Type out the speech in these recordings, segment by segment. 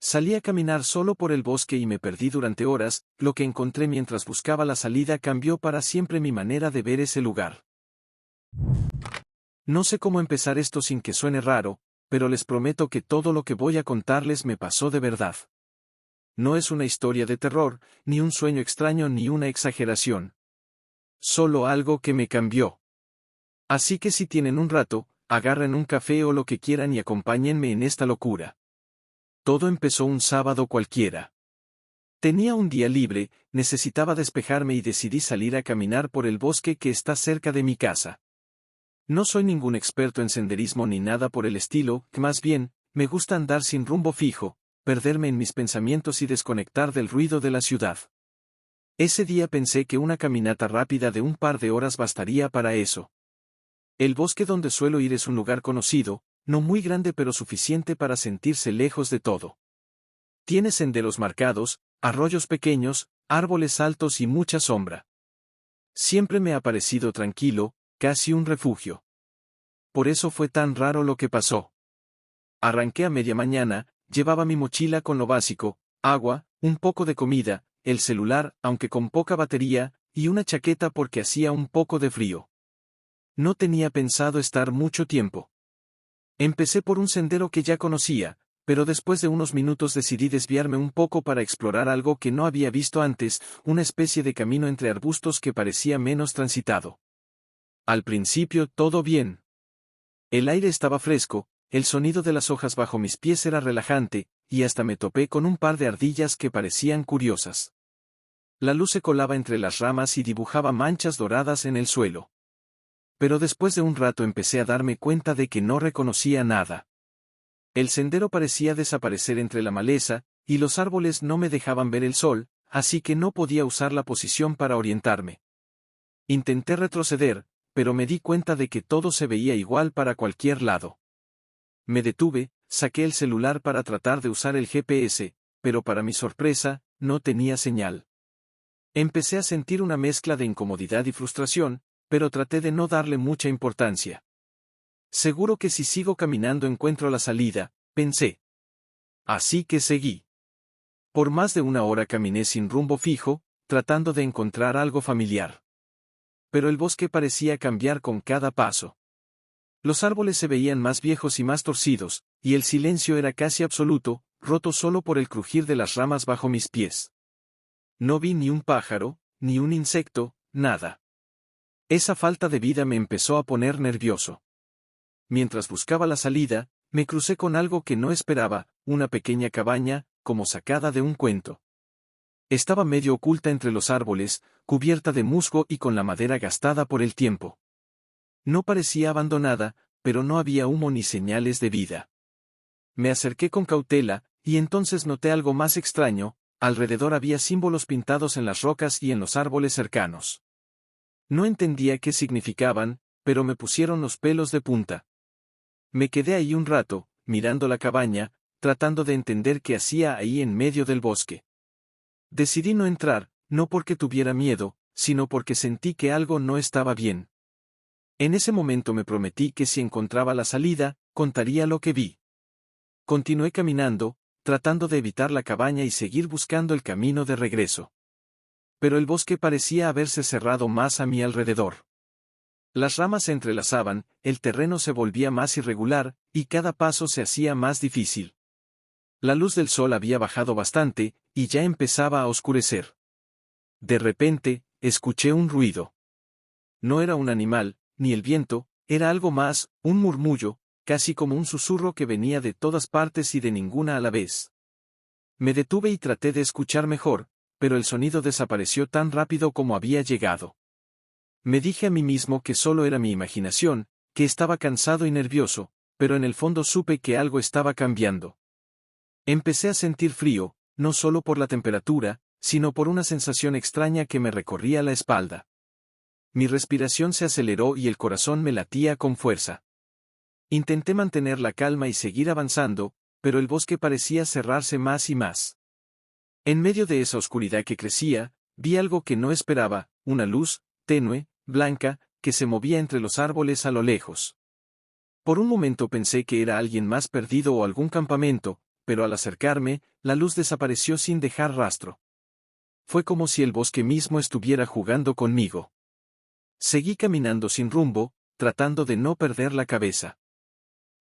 Salí a caminar solo por el bosque y me perdí durante horas. Lo que encontré mientras buscaba la salida cambió para siempre mi manera de ver ese lugar. No sé cómo empezar esto sin que suene raro, pero les prometo que todo lo que voy a contarles me pasó de verdad. No es una historia de terror, ni un sueño extraño ni una exageración. Solo algo que me cambió. Así que si tienen un rato, agarren un café o lo que quieran y acompáñenme en esta locura. Todo empezó un sábado cualquiera. Tenía un día libre, necesitaba despejarme y decidí salir a caminar por el bosque que está cerca de mi casa. No soy ningún experto en senderismo ni nada por el estilo, más bien, me gusta andar sin rumbo fijo, perderme en mis pensamientos y desconectar del ruido de la ciudad. Ese día pensé que una caminata rápida de un par de horas bastaría para eso. El bosque donde suelo ir es un lugar conocido, no muy grande pero suficiente para sentirse lejos de todo. Tiene senderos marcados, arroyos pequeños, árboles altos y mucha sombra. Siempre me ha parecido tranquilo, casi un refugio. Por eso fue tan raro lo que pasó. Arranqué a media mañana, llevaba mi mochila con lo básico, agua, un poco de comida, el celular, aunque con poca batería, y una chaqueta porque hacía un poco de frío. No tenía pensado estar mucho tiempo. Empecé por un sendero que ya conocía, pero después de unos minutos decidí desviarme un poco para explorar algo que no había visto antes, una especie de camino entre arbustos que parecía menos transitado. Al principio todo bien. El aire estaba fresco, el sonido de las hojas bajo mis pies era relajante, y hasta me topé con un par de ardillas que parecían curiosas. La luz se colaba entre las ramas y dibujaba manchas doradas en el suelo. Pero después de un rato empecé a darme cuenta de que no reconocía nada. El sendero parecía desaparecer entre la maleza, y los árboles no me dejaban ver el sol, así que no podía usar la posición para orientarme. Intenté retroceder, pero me di cuenta de que todo se veía igual para cualquier lado. Me detuve, saqué el celular para tratar de usar el GPS, pero para mi sorpresa, no tenía señal. Empecé a sentir una mezcla de incomodidad y frustración, pero traté de no darle mucha importancia. Seguro que si sigo caminando encuentro la salida, pensé. Así que seguí. Por más de una hora caminé sin rumbo fijo, tratando de encontrar algo familiar. Pero el bosque parecía cambiar con cada paso. Los árboles se veían más viejos y más torcidos, y el silencio era casi absoluto, roto solo por el crujir de las ramas bajo mis pies. No vi ni un pájaro, ni un insecto, nada. Esa falta de vida me empezó a poner nervioso. Mientras buscaba la salida, me crucé con algo que no esperaba, una pequeña cabaña, como sacada de un cuento. Estaba medio oculta entre los árboles, cubierta de musgo y con la madera gastada por el tiempo. No parecía abandonada, pero no había humo ni señales de vida. Me acerqué con cautela, y entonces noté algo más extraño, alrededor había símbolos pintados en las rocas y en los árboles cercanos. No entendía qué significaban, pero me pusieron los pelos de punta. Me quedé ahí un rato, mirando la cabaña, tratando de entender qué hacía ahí en medio del bosque. Decidí no entrar, no porque tuviera miedo, sino porque sentí que algo no estaba bien. En ese momento me prometí que si encontraba la salida, contaría lo que vi. Continué caminando, tratando de evitar la cabaña y seguir buscando el camino de regreso. Pero el bosque parecía haberse cerrado más a mi alrededor. Las ramas se entrelazaban, el terreno se volvía más irregular, y cada paso se hacía más difícil. La luz del sol había bajado bastante, y ya empezaba a oscurecer. De repente, escuché un ruido. No era un animal, ni el viento, era algo más, un murmullo, casi como un susurro que venía de todas partes y de ninguna a la vez. Me detuve y traté de escuchar mejor, pero el sonido desapareció tan rápido como había llegado. Me dije a mí mismo que solo era mi imaginación, que estaba cansado y nervioso, pero en el fondo supe que algo estaba cambiando. Empecé a sentir frío, no solo por la temperatura, sino por una sensación extraña que me recorría la espalda. Mi respiración se aceleró y el corazón me latía con fuerza. Intenté mantener la calma y seguir avanzando, pero el bosque parecía cerrarse más y más. En medio de esa oscuridad que crecía, vi algo que no esperaba, una luz, tenue, blanca, que se movía entre los árboles a lo lejos. Por un momento pensé que era alguien más perdido o algún campamento, pero al acercarme, la luz desapareció sin dejar rastro. Fue como si el bosque mismo estuviera jugando conmigo. Seguí caminando sin rumbo, tratando de no perder la cabeza.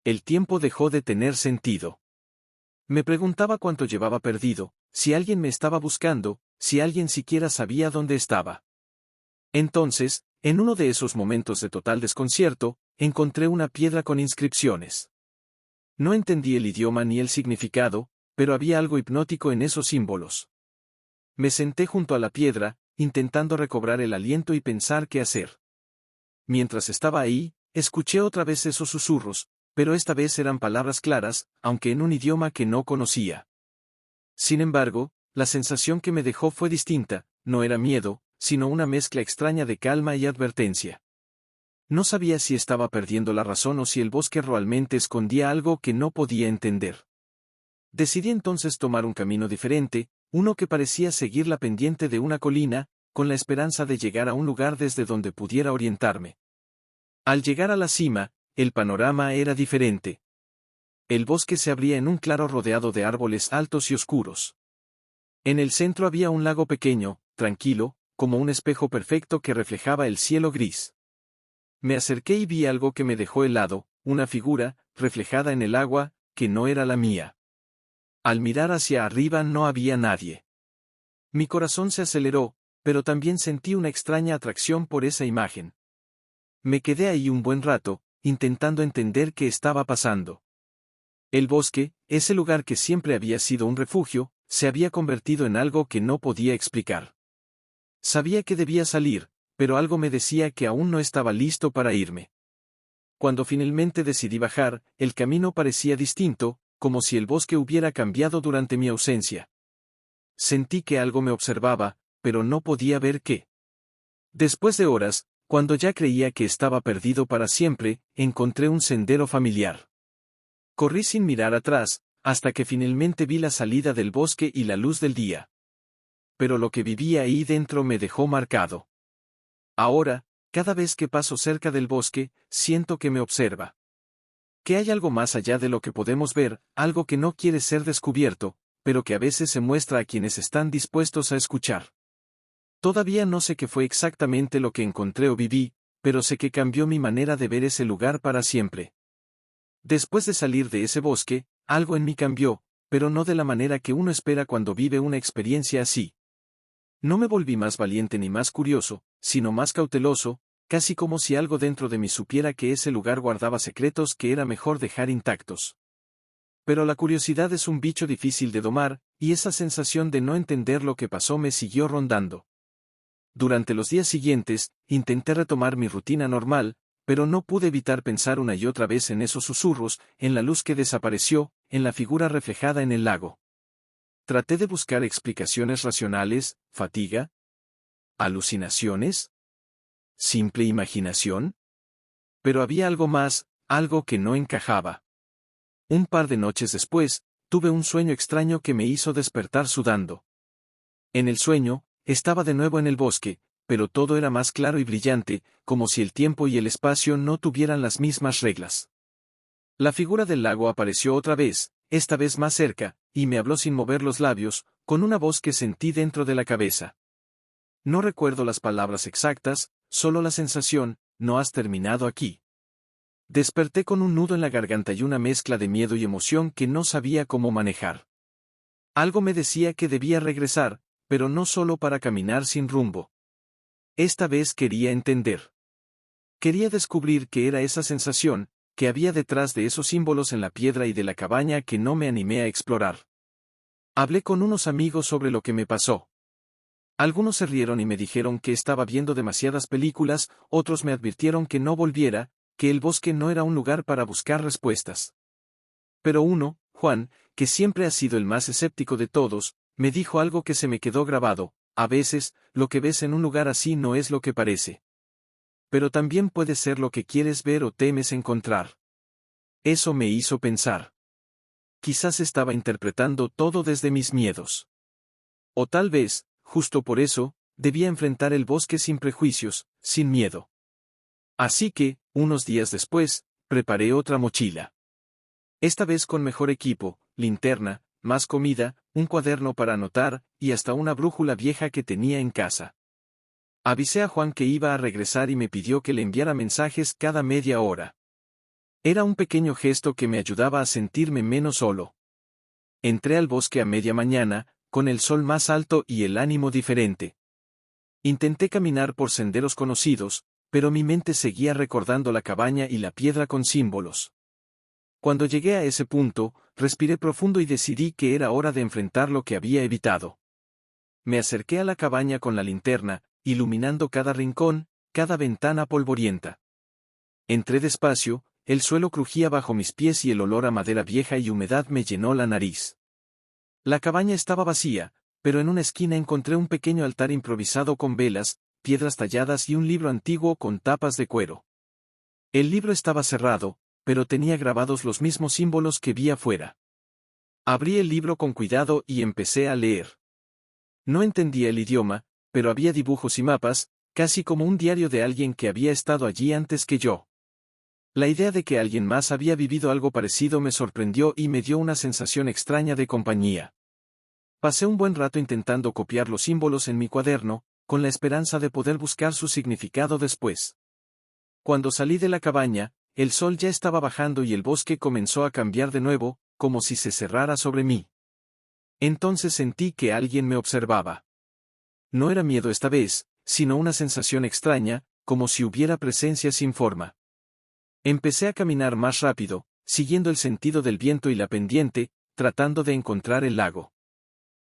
El tiempo dejó de tener sentido. Me preguntaba cuánto llevaba perdido, si alguien me estaba buscando, si alguien siquiera sabía dónde estaba. Entonces, en uno de esos momentos de total desconcierto, encontré una piedra con inscripciones. No entendí el idioma ni el significado, pero había algo hipnótico en esos símbolos. Me senté junto a la piedra, intentando recobrar el aliento y pensar qué hacer. Mientras estaba ahí, escuché otra vez esos susurros, pero esta vez eran palabras claras, aunque en un idioma que no conocía. Sin embargo, la sensación que me dejó fue distinta, no era miedo, sino una mezcla extraña de calma y advertencia. No sabía si estaba perdiendo la razón o si el bosque realmente escondía algo que no podía entender. Decidí entonces tomar un camino diferente, uno que parecía seguir la pendiente de una colina, con la esperanza de llegar a un lugar desde donde pudiera orientarme. Al llegar a la cima, el panorama era diferente. El bosque se abría en un claro rodeado de árboles altos y oscuros. En el centro había un lago pequeño, tranquilo, como un espejo perfecto que reflejaba el cielo gris. Me acerqué y vi algo que me dejó helado, una figura, reflejada en el agua, que no era la mía. Al mirar hacia arriba no había nadie. Mi corazón se aceleró, pero también sentí una extraña atracción por esa imagen. Me quedé ahí un buen rato, intentando entender qué estaba pasando. El bosque, ese lugar que siempre había sido un refugio, se había convertido en algo que no podía explicar. Sabía que debía salir, pero algo me decía que aún no estaba listo para irme. Cuando finalmente decidí bajar, el camino parecía distinto, como si el bosque hubiera cambiado durante mi ausencia. Sentí que algo me observaba, pero no podía ver qué. Después de horas, cuando ya creía que estaba perdido para siempre, encontré un sendero familiar. Corrí sin mirar atrás, hasta que finalmente vi la salida del bosque y la luz del día. Pero lo que vivía ahí dentro me dejó marcado. Ahora, cada vez que paso cerca del bosque, siento que me observa. Que hay algo más allá de lo que podemos ver, algo que no quiere ser descubierto, pero que a veces se muestra a quienes están dispuestos a escuchar. Todavía no sé qué fue exactamente lo que encontré o viví, pero sé que cambió mi manera de ver ese lugar para siempre. Después de salir de ese bosque, algo en mí cambió, pero no de la manera que uno espera cuando vive una experiencia así. No me volví más valiente ni más curioso, sino más cauteloso, casi como si algo dentro de mí supiera que ese lugar guardaba secretos que era mejor dejar intactos. Pero la curiosidad es un bicho difícil de domar, y esa sensación de no entender lo que pasó me siguió rondando. Durante los días siguientes, intenté retomar mi rutina normal, pero no pude evitar pensar una y otra vez en esos susurros, en la luz que desapareció, en la figura reflejada en el lago. Traté de buscar explicaciones racionales, fatiga, alucinaciones, simple imaginación. Pero había algo más, algo que no encajaba. Un par de noches después, tuve un sueño extraño que me hizo despertar sudando. En el sueño, estaba de nuevo en el bosque, pero todo era más claro y brillante, como si el tiempo y el espacio no tuvieran las mismas reglas. La figura del lago apareció otra vez, esta vez más cerca, y me habló sin mover los labios, con una voz que sentí dentro de la cabeza. No recuerdo las palabras exactas, solo la sensación: no has terminado aquí. Desperté con un nudo en la garganta y una mezcla de miedo y emoción que no sabía cómo manejar. Algo me decía que debía regresar, pero no solo para caminar sin rumbo. Esta vez quería entender. Quería descubrir qué era esa sensación, que había detrás de esos símbolos en la piedra y de la cabaña que no me animé a explorar. Hablé con unos amigos sobre lo que me pasó. Algunos se rieron y me dijeron que estaba viendo demasiadas películas, otros me advirtieron que no volviera, que el bosque no era un lugar para buscar respuestas. Pero uno, Juan, que siempre ha sido el más escéptico de todos, me dijo algo que se me quedó grabado: a veces, lo que ves en un lugar así no es lo que parece. Pero también puede ser lo que quieres ver o temes encontrar. Eso me hizo pensar. Quizás estaba interpretando todo desde mis miedos. O tal vez, justo por eso, debía enfrentar el bosque sin prejuicios, sin miedo. Así que, unos días después, preparé otra mochila. Esta vez con mejor equipo, linterna, más comida, un cuaderno para anotar, y hasta una brújula vieja que tenía en casa. Avisé a Juan que iba a regresar y me pidió que le enviara mensajes cada media hora. Era un pequeño gesto que me ayudaba a sentirme menos solo. Entré al bosque a media mañana, con el sol más alto y el ánimo diferente. Intenté caminar por senderos conocidos, pero mi mente seguía recordando la cabaña y la piedra con símbolos. Cuando llegué a ese punto, respiré profundo y decidí que era hora de enfrentar lo que había evitado. Me acerqué a la cabaña con la linterna, iluminando cada rincón, cada ventana polvorienta. Entré despacio, el suelo crujía bajo mis pies y el olor a madera vieja y humedad me llenó la nariz. La cabaña estaba vacía, pero en una esquina encontré un pequeño altar improvisado con velas, piedras talladas y un libro antiguo con tapas de cuero. El libro estaba cerrado, pero tenía grabados los mismos símbolos que vi afuera. Abrí el libro con cuidado y empecé a leer. No entendía el idioma, pero había dibujos y mapas, casi como un diario de alguien que había estado allí antes que yo. La idea de que alguien más había vivido algo parecido me sorprendió y me dio una sensación extraña de compañía. Pasé un buen rato intentando copiar los símbolos en mi cuaderno, con la esperanza de poder buscar su significado después. Cuando salí de la cabaña, el sol ya estaba bajando y el bosque comenzó a cambiar de nuevo, como si se cerrara sobre mí. Entonces sentí que alguien me observaba. No era miedo esta vez, sino una sensación extraña, como si hubiera presencia sin forma. Empecé a caminar más rápido, siguiendo el sentido del viento y la pendiente, tratando de encontrar el lago.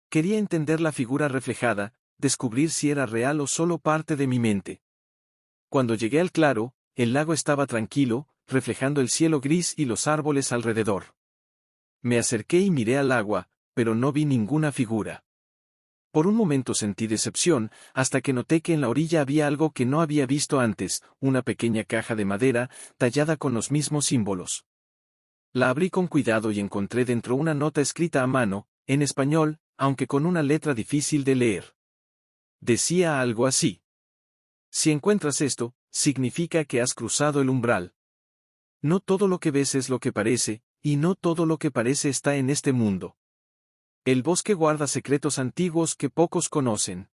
Quería entender la figura reflejada, descubrir si era real o solo parte de mi mente. Cuando llegué al claro, el lago estaba tranquilo, reflejando el cielo gris y los árboles alrededor. Me acerqué y miré al agua, pero no vi ninguna figura. Por un momento sentí decepción, hasta que noté que en la orilla había algo que no había visto antes, una pequeña caja de madera, tallada con los mismos símbolos. La abrí con cuidado y encontré dentro una nota escrita a mano, en español, aunque con una letra difícil de leer. Decía algo así: si encuentras esto, significa que has cruzado el umbral. No todo lo que ves es lo que parece, y no todo lo que parece está en este mundo. El bosque guarda secretos antiguos que pocos conocen.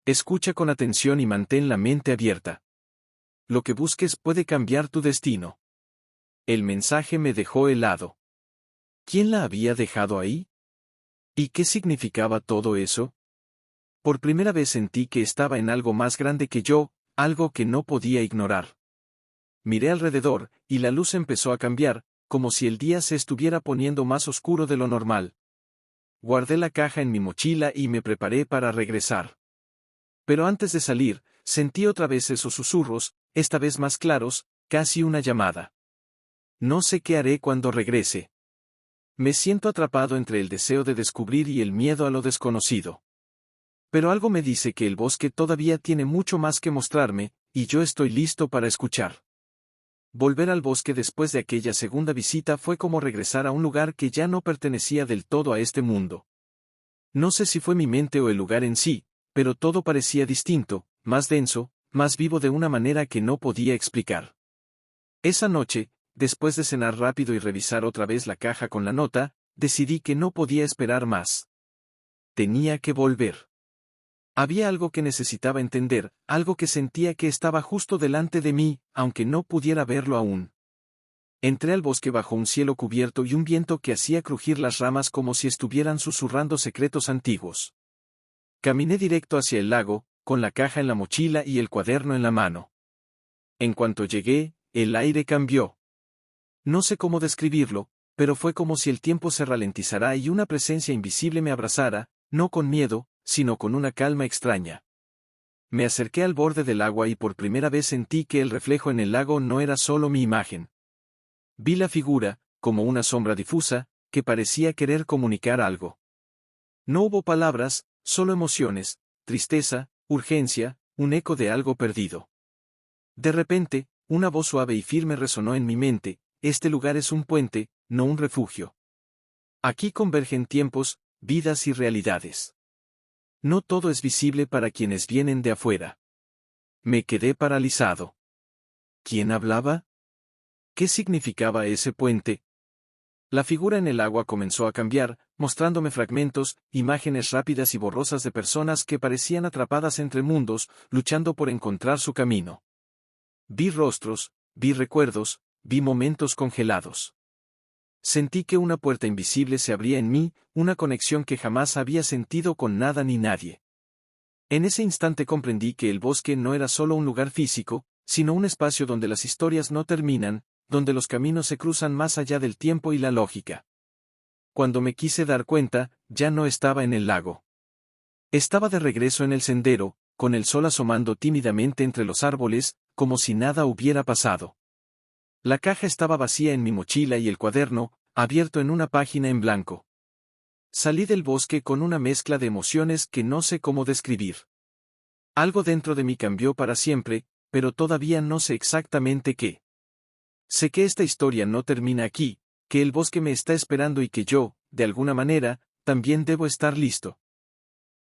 Escucha con atención y mantén la mente abierta. Lo que busques puede cambiar tu destino. El mensaje me dejó helado. ¿Quién la había dejado ahí? ¿Y qué significaba todo eso? Por primera vez sentí que estaba en algo más grande que yo, algo que no podía ignorar. Miré alrededor, y la luz empezó a cambiar, como si el día se estuviera poniendo más oscuro de lo normal. Guardé la caja en mi mochila y me preparé para regresar. Pero antes de salir, sentí otra vez esos susurros, esta vez más claros, casi una llamada. No sé qué haré cuando regrese. Me siento atrapado entre el deseo de descubrir y el miedo a lo desconocido. Pero algo me dice que el bosque todavía tiene mucho más que mostrarme, y yo estoy listo para escuchar. Volver al bosque después de aquella segunda visita fue como regresar a un lugar que ya no pertenecía del todo a este mundo. No sé si fue mi mente o el lugar en sí, pero todo parecía distinto, más denso, más vivo de una manera que no podía explicar. Esa noche, después de cenar rápido y revisar otra vez la caja con la nota, decidí que no podía esperar más. Tenía que volver. Había algo que necesitaba entender, algo que sentía que estaba justo delante de mí, aunque no pudiera verlo aún. Entré al bosque bajo un cielo cubierto y un viento que hacía crujir las ramas como si estuvieran susurrando secretos antiguos. Caminé directo hacia el lago, con la caja en la mochila y el cuaderno en la mano. En cuanto llegué, el aire cambió. No sé cómo describirlo, pero fue como si el tiempo se ralentizara y una presencia invisible me abrazara, no con miedo, sino con una calma extraña. Me acerqué al borde del agua y por primera vez sentí que el reflejo en el lago no era solo mi imagen. Vi la figura, como una sombra difusa, que parecía querer comunicar algo. No hubo palabras, solo emociones, tristeza, urgencia, un eco de algo perdido. De repente, una voz suave y firme resonó en mi mente: este lugar es un puente, no un refugio. Aquí convergen tiempos, vidas y realidades. No todo es visible para quienes vienen de afuera. Me quedé paralizado. ¿Quién hablaba? ¿Qué significaba ese puente? La figura en el agua comenzó a cambiar, mostrándome fragmentos, imágenes rápidas y borrosas de personas que parecían atrapadas entre mundos, luchando por encontrar su camino. Vi rostros, vi recuerdos, vi momentos congelados. Sentí que una puerta invisible se abría en mí, una conexión que jamás había sentido con nada ni nadie. En ese instante comprendí que el bosque no era solo un lugar físico, sino un espacio donde las historias no terminan, donde los caminos se cruzan más allá del tiempo y la lógica. Cuando me quise dar cuenta, ya no estaba en el lago. Estaba de regreso en el sendero, con el sol asomando tímidamente entre los árboles, como si nada hubiera pasado. La caja estaba vacía en mi mochila y el cuaderno, abierto en una página en blanco. Salí del bosque con una mezcla de emociones que no sé cómo describir. Algo dentro de mí cambió para siempre, pero todavía no sé exactamente qué. Sé que esta historia no termina aquí, que el bosque me está esperando y que yo, de alguna manera, también debo estar listo.